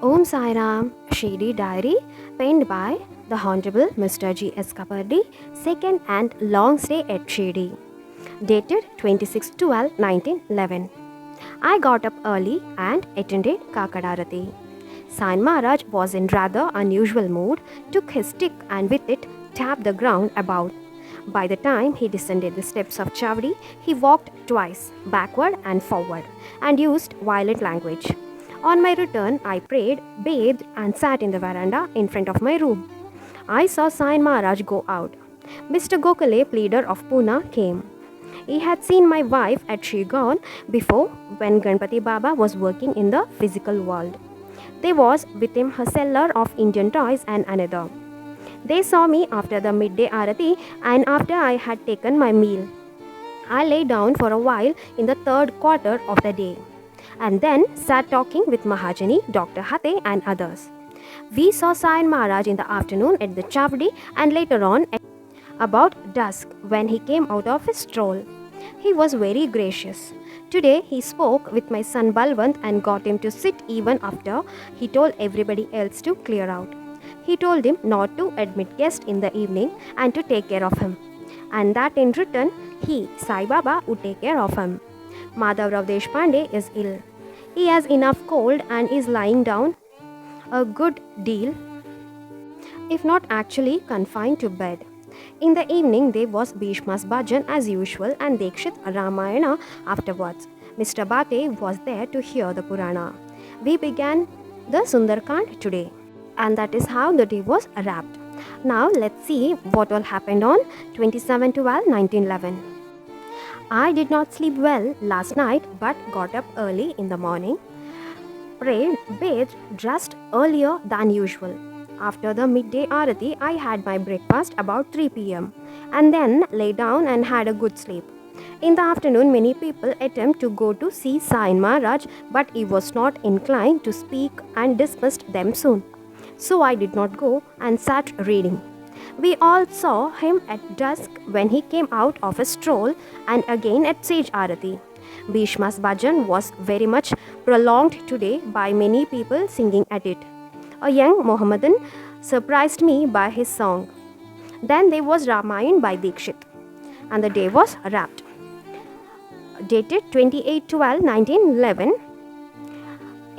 Om Sai Ram, Shirdi Diary, penned by the Honorable Mr. G.S. Kapardi, second and long stay at Shirdi, dated 26/12/1911. I got up early and attended Kakadarati. Sain Maharaj was in rather unusual mood, took his stick and with it tapped the ground about. By the time he descended the steps of Chavdi, he walked twice, backward and forward, and used violent language. On my return, I prayed, bathed, and sat in the veranda in front of my room. I saw Sain Maharaj go out. Mr. Gokhale, pleader of Pune, came. He had seen my wife at Shigaon before when Ganpati Baba was working in the physical world. There was with him a seller of Indian toys and another. They saw me after the midday arati and after I had taken my meal. I lay down for a while in the third quarter of the day and then sat talking with Mahajani, Dr. Hate and others. We saw Sain Maharaj in the afternoon at the Chavdi and later on at about dusk when he came out of his stroll. He was very gracious. Today he spoke with my son Balwant and got him to sit even after he told everybody else to clear out. He told him not to admit guests in the evening and to take care of him, and that in return he, Sai Baba, would take care of him. Madhavrao Deshpande is ill. He has enough cold and is lying down a good deal, if not actually confined to bed. In the evening there was Bhishma's Bhajan as usual and Dekshit Ramayana afterwards. Mr. Bate was there to hear the Purana. We began the Sundarkand today, and that is how the day was wrapped. Now let's see what all happened on 27/12/1911. I did not sleep well last night but got up early in the morning, prayed, bathed, dressed earlier than usual. After the midday arati, I had my breakfast about 3 p.m. and then lay down and had a good sleep. In the afternoon, many people attempt to go to see Sain Maharaj, but he was not inclined to speak and dismissed them soon. So I did not go and sat reading. We all saw him at dusk when he came out of a stroll and again at Sage Arati. Bhishma's Bhajan was very much prolonged today by many people singing at it. A young Mohammedan surprised me by his song. Then there was Ramayan by Dikshit, and the day was wrapped. Dated 28/12/1911.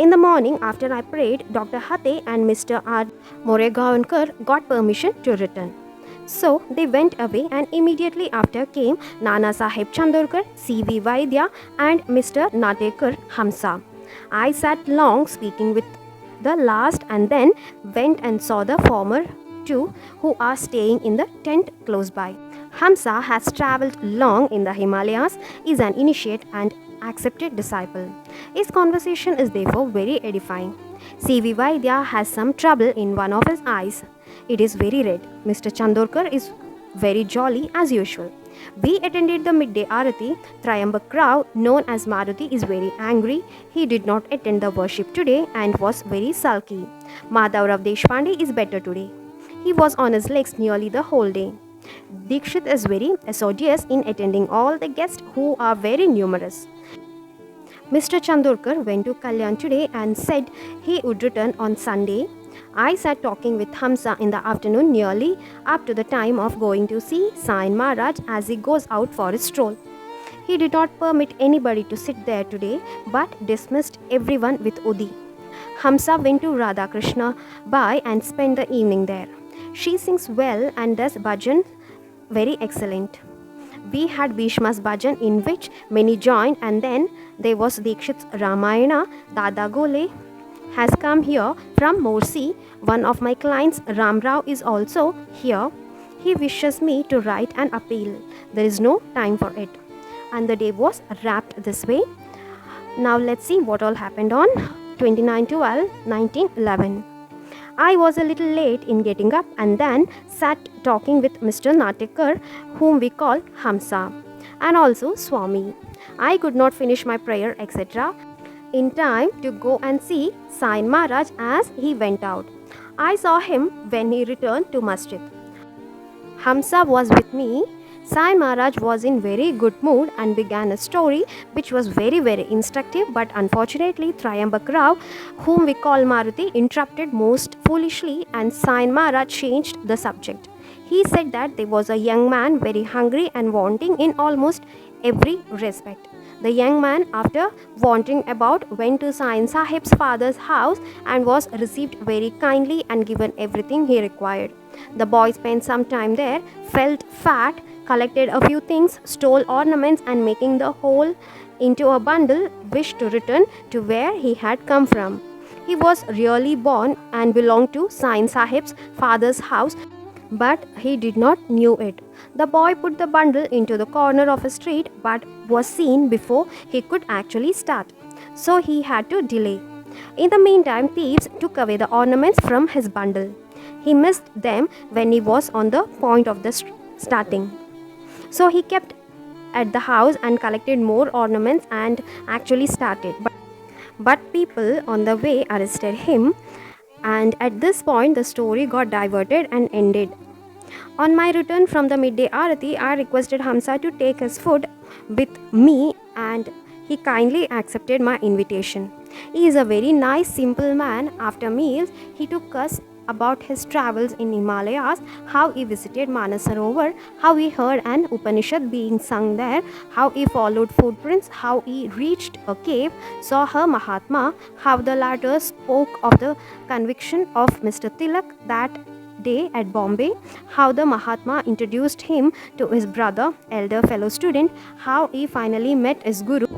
In the morning, after I prayed, Dr. Hate and Mr. R. Moregaonkar got permission to return. So they went away, and immediately after came Nana Sahib Chandorkar, C.V. Vaidya, and Mr. Natekar Hamsa. I sat long speaking with the last and then went and saw the former two who are staying in the tent close by. Hamsa has travelled long in the Himalayas, is an initiate and accepted disciple. His conversation is therefore very edifying. C.V. Vaidya has some trouble in one of his eyes. It is very red. Mr. Chandorkar is very jolly as usual. We attended the midday arati. Triambak Rao, known as Maruti, is very angry. He did not attend the worship today and was very sulky. Madhavrao Deshpande is better today. He was on his legs nearly the whole day. Dikshit is very assiduous in attending all the guests who are very numerous. Mr. Chandorkar went to Kalyan today and said he would return on Sunday. I sat talking with Hamsa in the afternoon nearly up to the time of going to see Sain Maharaj as he goes out for his stroll. He did not permit anybody to sit there today but dismissed everyone with Udi. Hamsa went to Radha Krishna Bai and spent the evening there. She sings well and does bhajan very excellent. We had Bhishma's Bhajan in which many joined, and then there was Dikshit's Ramayana. Dada Gole has come here from Morsi. One of my clients, Ram Rao, is also here. He wishes me to write an appeal. There is no time for it. And the day was wrapped this way. Now let's see what all happened on 29/12/1911. I was a little late in getting up and then sat talking with Mr. Natekar, whom we call Hamsa, and also Swami. I could not finish my prayer, etc. in time to go and see Sain Maharaj as he went out. I saw him when he returned to Masjid. Hamsa was with me. Sai Maharaj was in very good mood and began a story which was very instructive, but unfortunately Triambak Rao, whom we call Maruti, interrupted most foolishly, and Sai Maharaj changed the subject. He said that there was a young man very hungry and wanting in almost every respect. The young man, after wandering about, went to Sai Sahib's father's house and was received very kindly and given everything he required. The boy spent some time there, felt fat, collected a few things, stole ornaments, and making the whole into a bundle, wished to return to where he had come from. He was really born and belonged to Sai Sahib's father's house, but he did not knew it. The boy put the bundle into the corner of a street but was seen before he could actually start. So he had to delay. In the meantime, thieves took away the ornaments from his bundle. He missed them when he was on the point of the starting. So he kept at the house and collected more ornaments and actually started. But people on the way arrested him, and at this point the story got diverted and ended. On my return from the midday arati, I requested Hamsa to take his food with me, and he kindly accepted my invitation. He is a very nice, simple man. After meals, he took us about his travels in Himalayas, how he visited Manasarovar, how he heard an Upanishad being sung there, how he followed footprints, how he reached a cave, saw her Mahatma, how the latter spoke of the conviction of Mr. Tilak that day at Bombay, how the Mahatma introduced him to his brother, elder fellow student, how he finally met his guru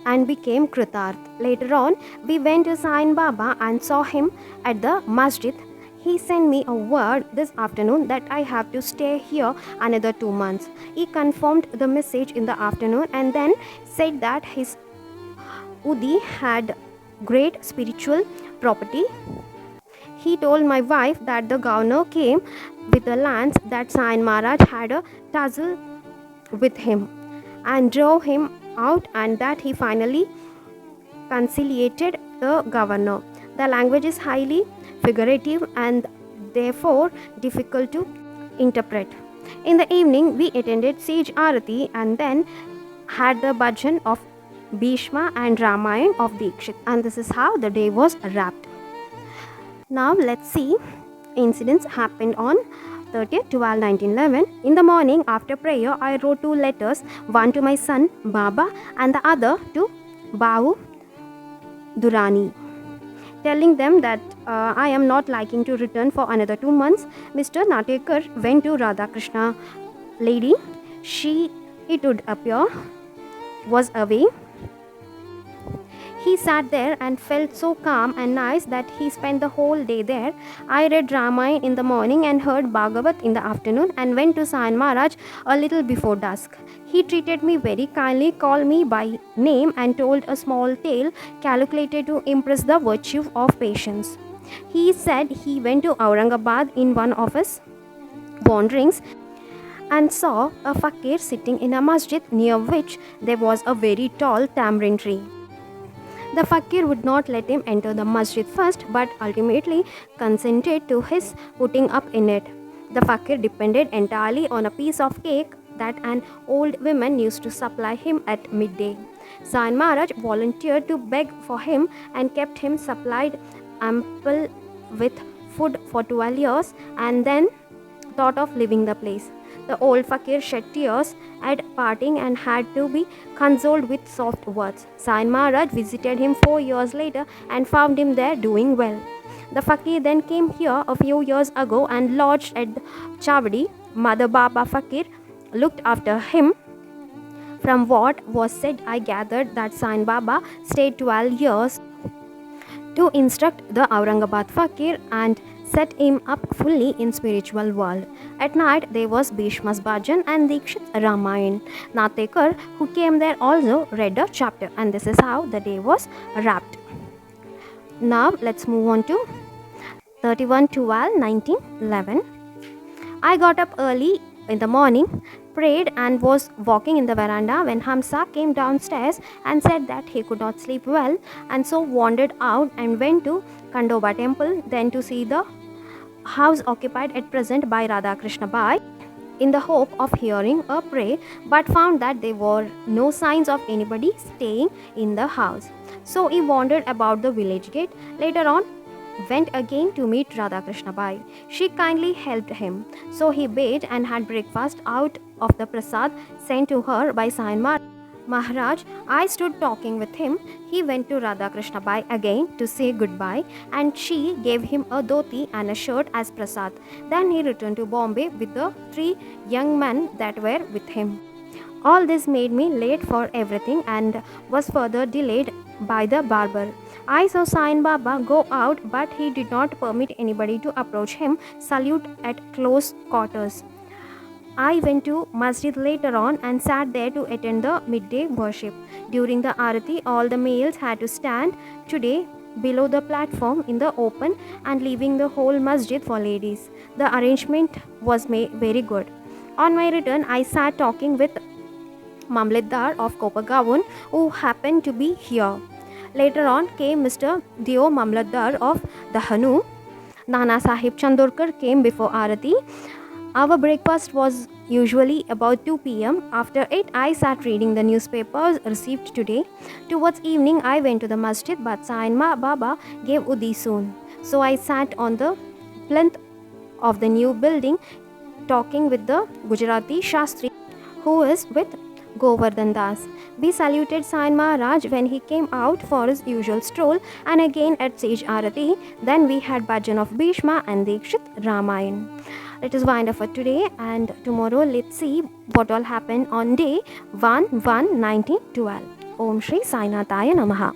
and became Kritarth. Later on, we went to Sai Baba and saw him at the masjid. He sent me a word this afternoon that I have to stay here another 2 months. He confirmed the message in the afternoon and then said that his Udi had great spiritual property. He told my wife that the governor came with the lands, that Sai Maharaj had a tussle with him and drove him out, and that he finally conciliated the governor. The language is highly figurative and therefore difficult to interpret. In the evening, we attended Sage Arati and then had the bhajan of Bhishma and Ramayan of Dikshit, and this is how the day was wrapped. Now let's see incidents happened on 30th 12 1911. In the morning after prayer, I wrote 2 letters, one to my son Baba and the other to Bahu Durani, telling them that I am not liking to return for another 2 months. Mr. Natekar went to Radha Krishna lady. She, it would appear, was away. He sat there and felt so calm and nice that he spent the whole day there. I read Ramayana in the morning and heard Bhagavat in the afternoon and went to Sai Maharaj a little before dusk. He treated me very kindly, called me by name and told a small tale calculated to impress the virtue of patience. He said he went to Aurangabad in one of his wanderings and saw a fakir sitting in a masjid near which there was a very tall tamarind tree. The fakir would not let him enter the masjid first, but ultimately consented to his putting up in it. The fakir depended entirely on a piece of cake that an old woman used to supply him at midday. Sai Maharaj volunteered to beg for him and kept him supplied ample with food for 12 years and then thought of leaving the place. The old fakir shed tears at parting and had to be consoled with soft words. Sai Maharaj visited him 4 years later and found him there doing well. The fakir then came here a few years ago and lodged at the Chavdi. Mother Baba Fakir looked after him. From what was said, I gathered that Sai Baba stayed 12 years to instruct the Aurangabad fakir and set him up fully in spiritual world. At night there was Bhishma's Bhajan and Dikshit's Ramayan. Natekar, who came there, also read a chapter, and this is how the day was wrapped. Now let's move on to 31/12/1911. I got up early in the morning, prayed and was walking in the veranda when Hamsa came downstairs and said that he could not sleep well, and so wandered out and went to Kandoba temple, then to see the house occupied at present by Radha Krishna Bai. in the hope of hearing a prayer, but found that there were no signs of anybody staying in the house. So he wandered about the village gate. Later on, went again to meet Radhakrishna Bai. She kindly helped him. So he bathed and had breakfast out of the prasad sent to her by Sain Maharaj. I stood talking with him. He went to Radhakrishna Bai again to say goodbye, and she gave him a dhoti and a shirt as prasad. Then he returned to Bombay with the 3 young men that were with him. All this made me late for everything and was further delayed by the barber. I saw Sain Baba go out, but he did not permit anybody to approach him, salute at close quarters. I went to Masjid later on and sat there to attend the midday worship. During the Arati, all the males had to stand today below the platform in the open and leaving the whole masjid for ladies. The arrangement was very good. On my return, I sat talking with Mamlatdar of Kopagaon, who happened to be here. Later on came Mr. Dio Mamlatdar of Dahanu. Nana Sahib Chandorkar came before Arati. Our breakfast was usually about 2 p.m. After it, I sat reading the newspapers received today. Towards evening, I went to the masjid, but Sain Baba gave Udi soon. So I sat on the plinth of the new building talking with the Gujarati Shastri, who is with Govardhan Das. We saluted Sain Maharaj when he came out for his usual stroll, and again at Sage Arati. Then we had bhajan of Bhishma and Dikshit Ramayan. It is wind up for today, and tomorrow let's see what all happened on day 1/1/1912. Om Shri Sainataya Namaha.